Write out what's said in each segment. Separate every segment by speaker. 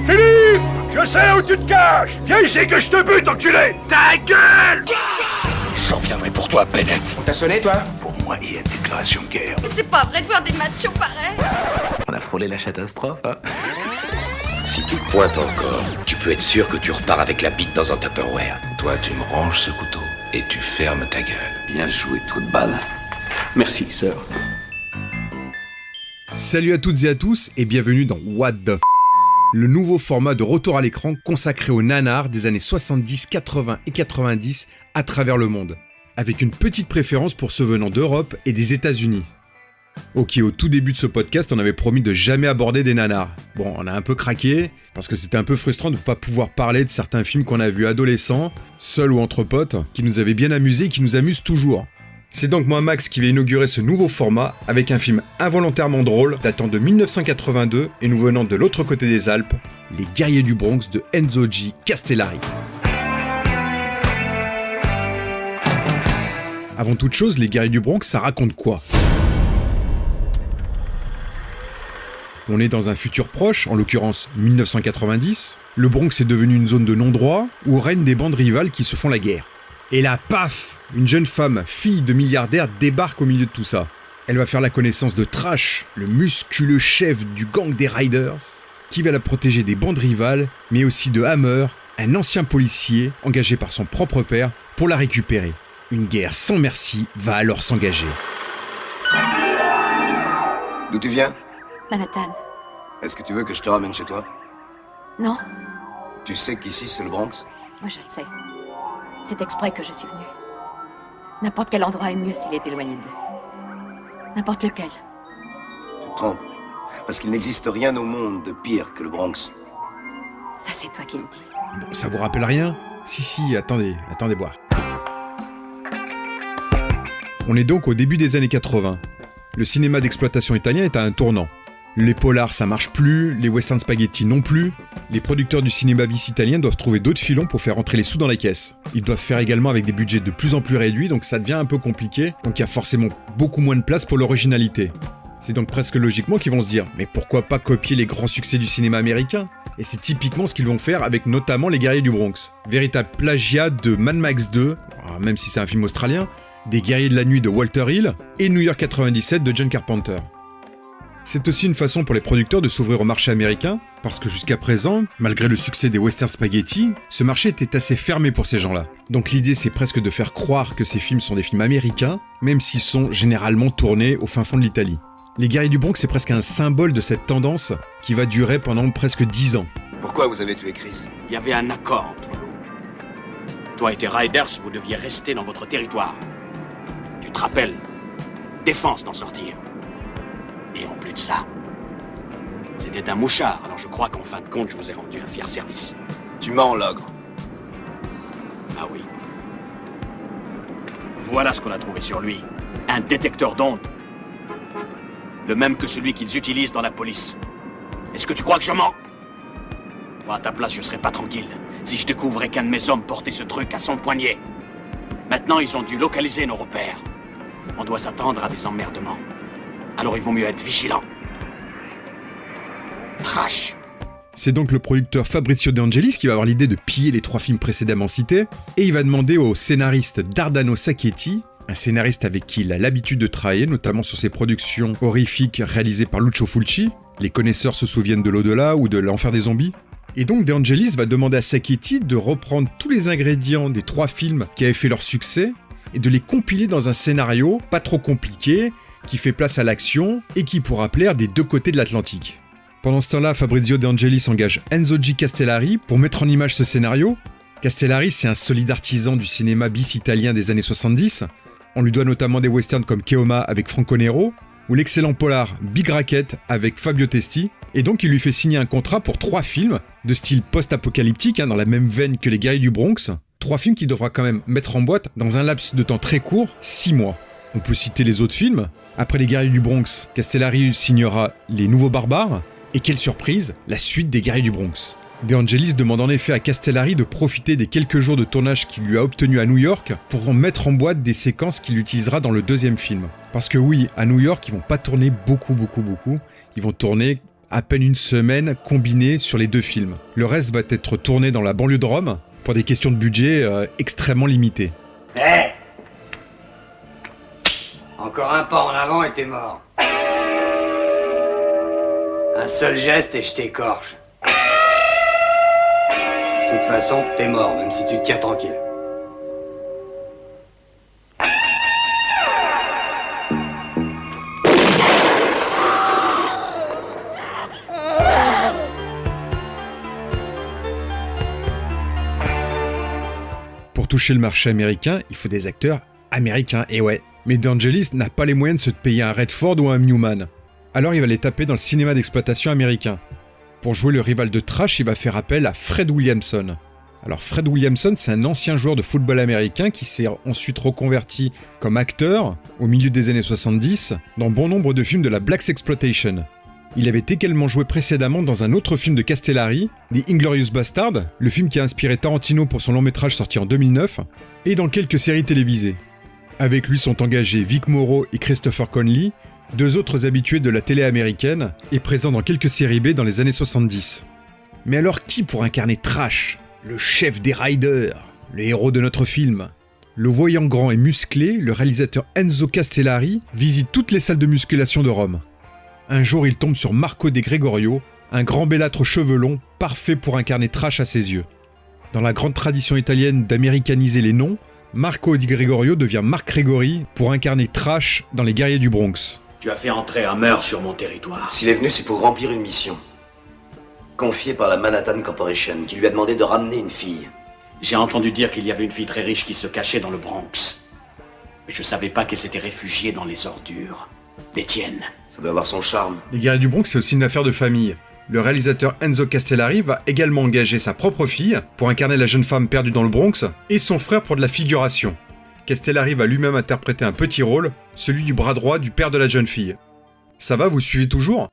Speaker 1: Philippe! Je sais où tu te caches! Viens ici que je te bute, enculé! Ta gueule!
Speaker 2: J'en viendrai pour toi, Bennett.
Speaker 3: T'as sonné, toi?
Speaker 2: Pour moi, il y a déclaration de guerre.
Speaker 4: C'est pas vrai de voir des machos pareils.
Speaker 2: On a frôlé la catastrophe, hein?
Speaker 5: Si tu pointes encore, tu peux être sûr que tu repars avec la bite dans un Tupperware.
Speaker 2: Toi, tu me ranges ce couteau et tu fermes ta gueule.
Speaker 5: Bien joué, trou de balle.
Speaker 2: Merci, sœur.
Speaker 6: Salut à toutes et à tous et bienvenue dans What the le nouveau format de retour à l'écran consacré aux nanars des années 70, 80 et 90 à travers le monde, avec une petite préférence pour ceux venant d'Europe et des États-Unis. Ok, au tout début de ce podcast, on avait promis de jamais aborder des nanars. Bon, on a un peu craqué, parce que c'était un peu frustrant de ne pas pouvoir parler de certains films qu'on a vus adolescents, seuls ou entre potes, qui nous avaient bien amusés et qui nous amusent toujours. C'est donc moi Max qui vais inaugurer ce nouveau format avec un film involontairement drôle datant de 1982 et nous venant de l'autre côté des Alpes, Les Guerriers du Bronx de Enzo G. Castellari. Avant toute chose, Les Guerriers du Bronx, ça raconte quoi ? On est dans un futur proche, en l'occurrence 1990. Le Bronx est devenu une zone de non-droit où règnent des bandes rivales qui se font la guerre. Et là, paf, une jeune femme, fille de milliardaire, débarque au milieu de tout ça. Elle va faire la connaissance de Trash, le musculeux chef du gang des Riders, qui va la protéger des bandes rivales, mais aussi de Hammer, un ancien policier engagé par son propre père pour la récupérer. Une guerre sans merci va alors s'engager.
Speaker 3: D'où tu viens?
Speaker 4: Manhattan.
Speaker 3: Est-ce que tu veux que je te ramène chez toi?
Speaker 4: Non,
Speaker 3: Tu sais qu'ici c'est le Bronx?
Speaker 4: moi je le sais. C'est exprès que je suis venue. N'importe quel endroit est mieux s'il est éloigné d'eux. N'importe lequel.
Speaker 3: Tu te trompes. Parce qu'il n'existe rien au monde de pire que le Bronx.
Speaker 4: Ça c'est toi qui le dis.
Speaker 6: Bon, ça vous rappelle rien ? Si, attendez voir. On est donc au début des années 80. Le cinéma d'exploitation italien est à un tournant. Les polars ça marche plus, les western spaghetti non plus. Les producteurs du cinéma bis italien doivent trouver d'autres filons pour faire rentrer les sous dans la caisse. Ils doivent faire également avec des budgets de plus en plus réduits, donc ça devient un peu compliqué, donc il y a forcément beaucoup moins de place pour l'originalité. C'est donc presque logiquement qu'ils vont se dire, mais pourquoi pas copier les grands succès du cinéma américain ? Et c'est typiquement ce qu'ils vont faire avec notamment Les Guerriers du Bronx. Véritable plagiat de Mad Max 2, même si c'est un film australien, des Guerriers de la Nuit de Walter Hill et New York 97 de John Carpenter. C'est aussi une façon pour les producteurs de s'ouvrir au marché américain, parce que jusqu'à présent, malgré le succès des western spaghetti, ce marché était assez fermé pour ces gens-là. Donc l'idée c'est presque de faire croire que ces films sont des films américains, même s'ils sont généralement tournés au fin fond de l'Italie. Les Guerriers du Bronx c'est presque un symbole de cette tendance qui va durer pendant presque 10 ans.
Speaker 3: Pourquoi vous avez tué Chris?
Speaker 7: Il y avait un accord entre nous. Toi et tes Riders, vous deviez rester dans votre territoire. Tu te rappelles? Défense d'en sortir. Et en plus de ça, c'était un mouchard, alors je crois qu'en fin de compte, je vous ai rendu un fier service.
Speaker 3: Tu mens, l'ogre.
Speaker 7: Ah oui. Voilà ce qu'on a trouvé sur lui. Un détecteur d'ondes. Le même que celui qu'ils utilisent dans la police. Est-ce que tu crois que je mens? Moi, à ta place, je serais pas tranquille si je découvrais qu'un de mes hommes portait ce truc à son poignet. Maintenant, ils ont dû localiser nos repères. On doit s'attendre à des emmerdements. Alors il vaut mieux être vigilant. Trash.
Speaker 6: C'est donc le producteur Fabrizio De Angelis qui va avoir l'idée de piller les 3 films précédemment cités, et il va demander au scénariste Dardano Sacchetti, un scénariste avec qui il a l'habitude de travailler, notamment sur ses productions horrifiques réalisées par Lucio Fulci. Les connaisseurs se souviennent de L'Au-delà ou de L'Enfer des zombies. Et donc De Angelis va demander à Sacchetti de reprendre tous les ingrédients des 3 films qui avaient fait leur succès et de les compiler dans un scénario pas trop compliqué, qui fait place à l'action et qui pourra plaire des 2 côtés de l'Atlantique. Pendant ce temps-là, Fabrizio De Angelis engage Enzo G. Castellari pour mettre en image ce scénario. Castellari, c'est un solide artisan du cinéma bis italien des années 70. On lui doit notamment des westerns comme Keoma avec Franco Nero, ou l'excellent polar Big Racket avec Fabio Testi, et donc il lui fait signer un contrat pour 3 films de style post-apocalyptique, dans la même veine que Les Guerriers du Bronx. 3 films qu'il devra quand même mettre en boîte dans un laps de temps très court, 6 mois. On peut citer les autres films. Après Les Guerriers du Bronx, Castellari signera Les Nouveaux Barbares, et quelle surprise, la suite des Guerriers du Bronx. De Angelis demande en effet à Castellari de profiter des quelques jours de tournage qu'il lui a obtenus à New York pour en mettre en boîte des séquences qu'il utilisera dans le 2e film. Parce que oui, à New York, ils vont pas tourner beaucoup. Ils vont tourner À peine une semaine combinée sur les 2 films. Le reste va être tourné dans la banlieue de Rome pour des questions de budget extrêmement limitées.
Speaker 8: Hé Encore un pas en avant et t'es mort. Un seul geste et je t'écorche. De toute façon, t'es mort, même si tu te tiens tranquille.
Speaker 6: Pour toucher le marché américain, il faut des acteurs américains, et ouais. Mais De Angelis n'a pas les moyens de se payer un Redford ou un Newman. Alors il va les taper dans le cinéma d'exploitation américain. Pour jouer le rival de Trash, il va faire appel à Fred Williamson. Alors Fred Williamson, c'est un ancien joueur de football américain qui s'est ensuite reconverti comme acteur au milieu des années 70 dans bon nombre de films de la Blaxploitation. Il avait également joué précédemment dans un autre film de Castellari, The Inglourious Basterds, le film qui a inspiré Tarantino pour son long-métrage sorti en 2009, et dans quelques séries télévisées. Avec lui sont engagés Vic Morrow et Christopher Conley, 2 autres habitués de la télé américaine et présents dans quelques séries B dans les années 70. Mais alors qui pour incarner Trash, le chef des Riders, le héros de notre film? Le voyant grand et musclé, le réalisateur Enzo Castellari visite toutes les salles de musculation de Rome. Un jour, il tombe sur Marco De Gregorio, un grand bellâtre aux cheveux longs, parfait pour incarner Trash à ses yeux. Dans la grande tradition italienne d'américaniser les noms, Marco Di Gregorio devient Mark Gregory pour incarner Trash dans Les Guerriers du Bronx.
Speaker 7: Tu as fait entrer un meurtre sur mon territoire.
Speaker 3: S'il est venu, c'est pour remplir une mission. Confiée par la Manhattan Corporation, qui lui a demandé de ramener une fille.
Speaker 7: J'ai entendu dire qu'il y avait une fille très riche qui se cachait dans le Bronx. Mais je savais pas qu'elle s'était réfugiée dans les ordures. Les tiennes.
Speaker 3: Ça doit avoir son charme.
Speaker 6: Les Guerriers du Bronx, c'est aussi une affaire de famille. Le réalisateur Enzo Castellari va également engager sa propre fille pour incarner la jeune femme perdue dans le Bronx et son frère pour de la figuration. Castellari va lui-même interpréter un petit rôle, celui du bras droit du père de la jeune fille. Ça va, vous suivez toujours ?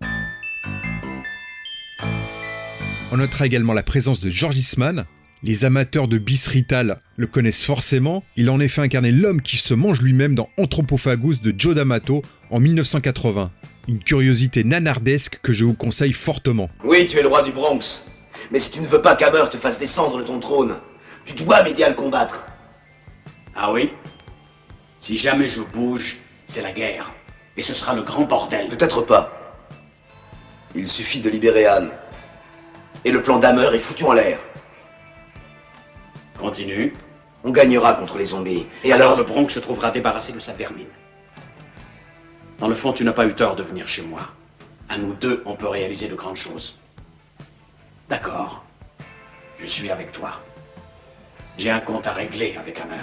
Speaker 6: On notera également la présence de George Eastman. Les amateurs de bis Rital le connaissent forcément. Il a en effet incarné l'homme qui se mange lui-même dans Anthropophagus de Joe D'Amato en 1980. Une curiosité nanardesque que je vous conseille fortement.
Speaker 3: Oui, tu es le roi du Bronx. Mais si tu ne veux pas qu'Hammer te fasse descendre de ton trône, tu dois m'aider à le combattre.
Speaker 7: Ah oui? Si jamais je bouge, c'est la guerre. Et ce sera le grand bordel.
Speaker 3: Peut-être pas. Il suffit de libérer Anne. Et le plan d'Hammer est foutu en l'air.
Speaker 7: Continue.
Speaker 3: On gagnera contre les zombies. Et
Speaker 7: Alors
Speaker 3: alors
Speaker 7: le Bronx se trouvera débarrassé de sa vermine. Dans le fond, tu n'as pas eu tort de venir chez moi. À nous deux, on peut réaliser de grandes choses. D'accord. Je suis avec toi. J'ai un compte à régler avec Hammer.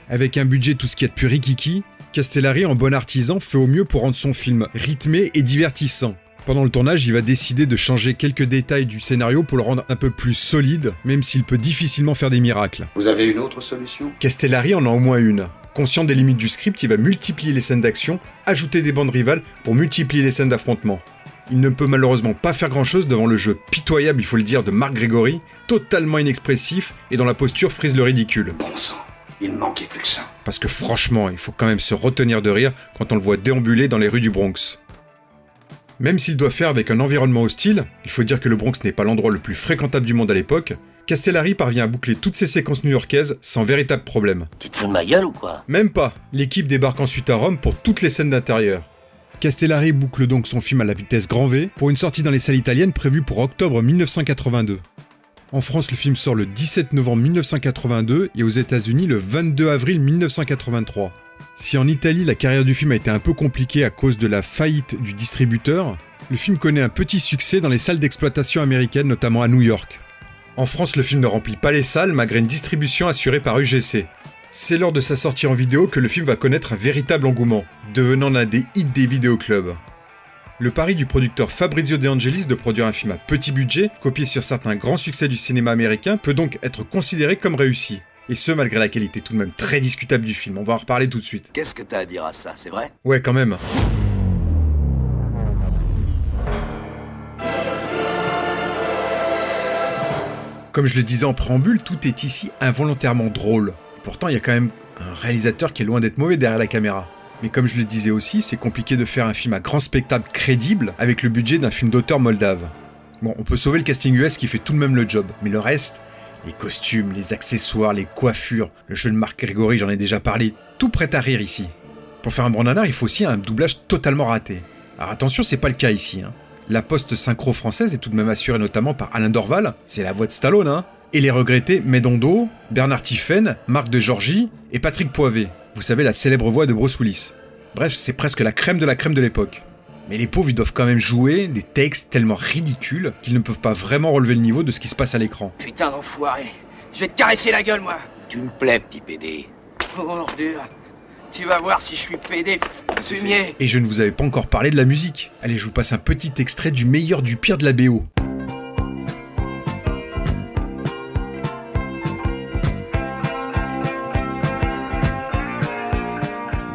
Speaker 6: Avec un budget tout ce qu'il y a de plus rikiki, Castellari, en bon artisan, fait au mieux pour rendre son film rythmé et divertissant. Pendant le tournage, il va décider de changer quelques détails du scénario pour le rendre un peu plus solide, même s'il peut difficilement faire des miracles.
Speaker 2: Vous avez une autre solution?
Speaker 6: Castellari en a au moins une. Conscient des limites du script, il va multiplier les scènes d'action, ajouter des bandes rivales pour multiplier les scènes d'affrontement. Il ne peut malheureusement pas faire grand-chose devant le jeu pitoyable, il faut le dire, de Mark Gregory, totalement inexpressif et dont la posture frise le ridicule.
Speaker 2: Bon sang, il ne manquait plus que ça.
Speaker 6: Parce que franchement, il faut quand même se retenir de rire quand on le voit déambuler dans les rues du Bronx. Même s'il doit faire avec un environnement hostile, il faut dire que le Bronx n'est pas l'endroit le plus fréquentable du monde à l'époque, Castellari parvient à boucler toutes ses séquences new-yorkaises sans véritable problème.
Speaker 9: Tu te fous de ma gueule ou quoi?
Speaker 6: Même pas, l'équipe débarque ensuite à Rome pour toutes les scènes d'intérieur. Castellari boucle donc son film à la vitesse grand V pour une sortie dans les salles italiennes prévue pour octobre 1982. En France, le film sort le 17 novembre 1982 et aux États-Unis le 22 avril 1983. Si en Italie la carrière du film a été un peu compliquée à cause de la faillite du distributeur, le film connaît un petit succès dans les salles d'exploitation américaines, notamment à New York. En France, le film ne remplit pas les salles malgré une distribution assurée par UGC. C'est lors de sa sortie en vidéo que le film va connaître un véritable engouement, devenant l'un des hits des vidéoclubs. Le pari du producteur Fabrizio De Angelis de produire un film à petit budget, copié sur certains grands succès du cinéma américain, peut donc être considéré comme réussi. Et ce, malgré la qualité tout de même très discutable du film. On va en reparler tout de suite.
Speaker 3: Qu'est-ce que t'as à dire à ça, c'est vrai?
Speaker 6: Ouais, quand même. Comme je le disais en préambule, tout est ici involontairement drôle. Pourtant, il y a quand même un réalisateur qui est loin d'être mauvais derrière la caméra. Mais comme je le disais aussi, c'est compliqué de faire un film à grand spectacle crédible avec le budget d'un film d'auteur moldave. Bon, on peut sauver le casting US qui fait tout de même le job, mais le reste, les costumes, les accessoires, les coiffures, le jeu de Marc Grégory, j'en ai déjà parlé, tout prêt à rire ici. Pour faire un bon nanar, il faut aussi un doublage totalement raté. Alors attention, c'est pas le cas ici, hein. La poste synchro française est tout de même assurée notamment par Alain Dorval, c'est la voix de Stallone, hein, et les regrettés Médondo, Bernard Tiphaine, Marc de Giorgi et Patrick Poivet. Vous savez, la célèbre voix de Bruce Willis. Bref, c'est presque la crème de l'époque. Mais les pauvres, ils doivent quand même jouer des textes tellement ridicules qu'ils ne peuvent pas vraiment relever le niveau de ce qui se passe à l'écran.
Speaker 9: Putain d'enfoiré. Je vais te caresser la gueule, moi.
Speaker 2: Tu me plais, petit PD.
Speaker 9: Oh, ordure. Tu vas voir si je suis pédé, fumier.
Speaker 6: Et je ne vous avais pas encore parlé de la musique. Allez, je vous passe un petit extrait du meilleur du pire de la BO.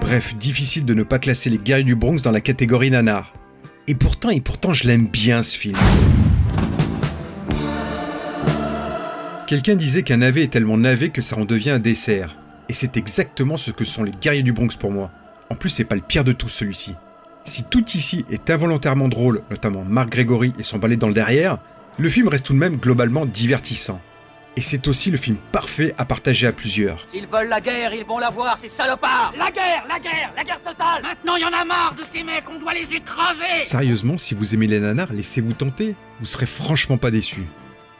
Speaker 6: Bref, difficile de ne pas classer Les Guerriers du Bronx dans la catégorie nanar. Et pourtant, je l'aime bien ce film. Quelqu'un disait qu'un navet est tellement navet que ça en devient un dessert. Et c'est exactement ce que sont Les Guerriers du Bronx pour moi. En plus, c'est pas le pire de tous celui-ci. Si tout ici est involontairement drôle, notamment Marc Grégory et son balai dans le derrière, le film reste tout de même globalement divertissant. Et c'est aussi le film parfait à partager à plusieurs.
Speaker 9: S'ils veulent la guerre, ils vont la voir, ces salopards. La guerre totale. Maintenant, il y en a marre de ces mecs, on doit les écraser.
Speaker 6: Sérieusement, si vous aimez les nanars, laissez-vous tenter. Vous serez franchement pas déçus.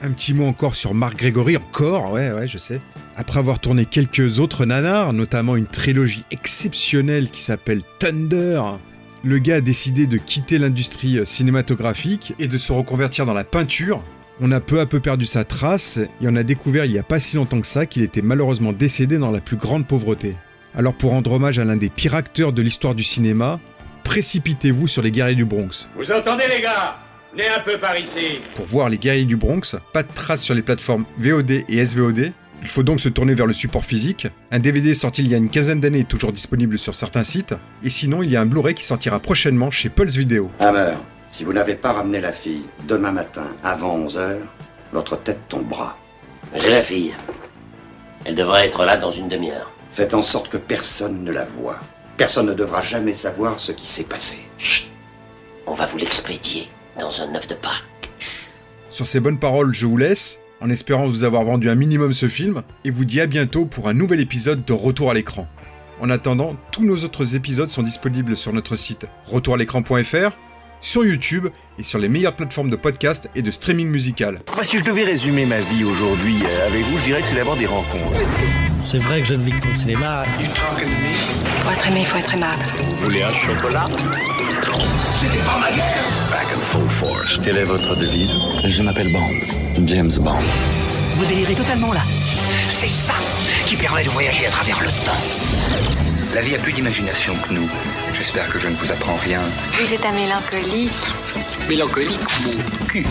Speaker 6: Un petit mot encore sur Marc Grégory, encore, ouais, je sais. Après avoir tourné quelques autres nanars, notamment une trilogie exceptionnelle qui s'appelle Thunder, le gars a décidé de quitter l'industrie cinématographique et de se reconvertir dans la peinture. On a peu à peu perdu sa trace et on a découvert il y a pas si longtemps que ça qu'il était malheureusement décédé dans la plus grande pauvreté. Alors pour rendre hommage à l'un des pires acteurs de l'histoire du cinéma, précipitez-vous sur Les Guerriers du Bronx.
Speaker 1: Vous entendez, les gars? Venez un peu par ici.
Speaker 6: Pour voir Les Guerriers du Bronx, pas de traces sur les plateformes VOD et SVOD. Il faut donc se tourner vers le support physique. Un DVD sorti il y a une quinzaine d'années est toujours disponible sur certains sites. Et sinon, il y a un Blu-ray qui sortira prochainement chez Pulse Video.
Speaker 10: Hammer, si vous n'avez pas ramené la fille demain matin avant 11h, votre tête tombera.
Speaker 11: J'ai la fille. Elle devrait être là dans une demi-heure.
Speaker 10: Faites en sorte que personne ne la voie. Personne ne devra jamais savoir ce qui s'est passé.
Speaker 11: Chut. On va vous l'expédier dans un œuf de Pâques.
Speaker 6: Sur ces bonnes paroles, je vous laisse, en espérant vous avoir vendu un minimum ce film, et vous dis à bientôt pour un nouvel épisode de Retour à l'écran. En attendant, tous nos autres épisodes sont disponibles sur notre site retouralécran.fr, sur YouTube et sur les meilleures plateformes de podcast et de streaming musical.
Speaker 12: Si je devais résumer ma vie aujourd'hui avec vous, je dirais que c'est d'abord des rencontres.
Speaker 13: C'est vrai que je ne vis que pour le cinéma.
Speaker 4: Pour être aimé, il faut être aimable.
Speaker 12: Vous voulez un chocolat?
Speaker 2: C'était pas ma guerre. Back in full force.
Speaker 12: Quelle est votre devise?
Speaker 14: Je m'appelle Bond. James Bond.
Speaker 9: Vous délirez totalement là.
Speaker 2: C'est ça qui permet de voyager à travers le temps.
Speaker 14: La vie a plus d'imagination que nous. J'espère que je ne vous apprends rien.
Speaker 15: Vous êtes un mélancolique.
Speaker 2: Mélancolique, mon cul.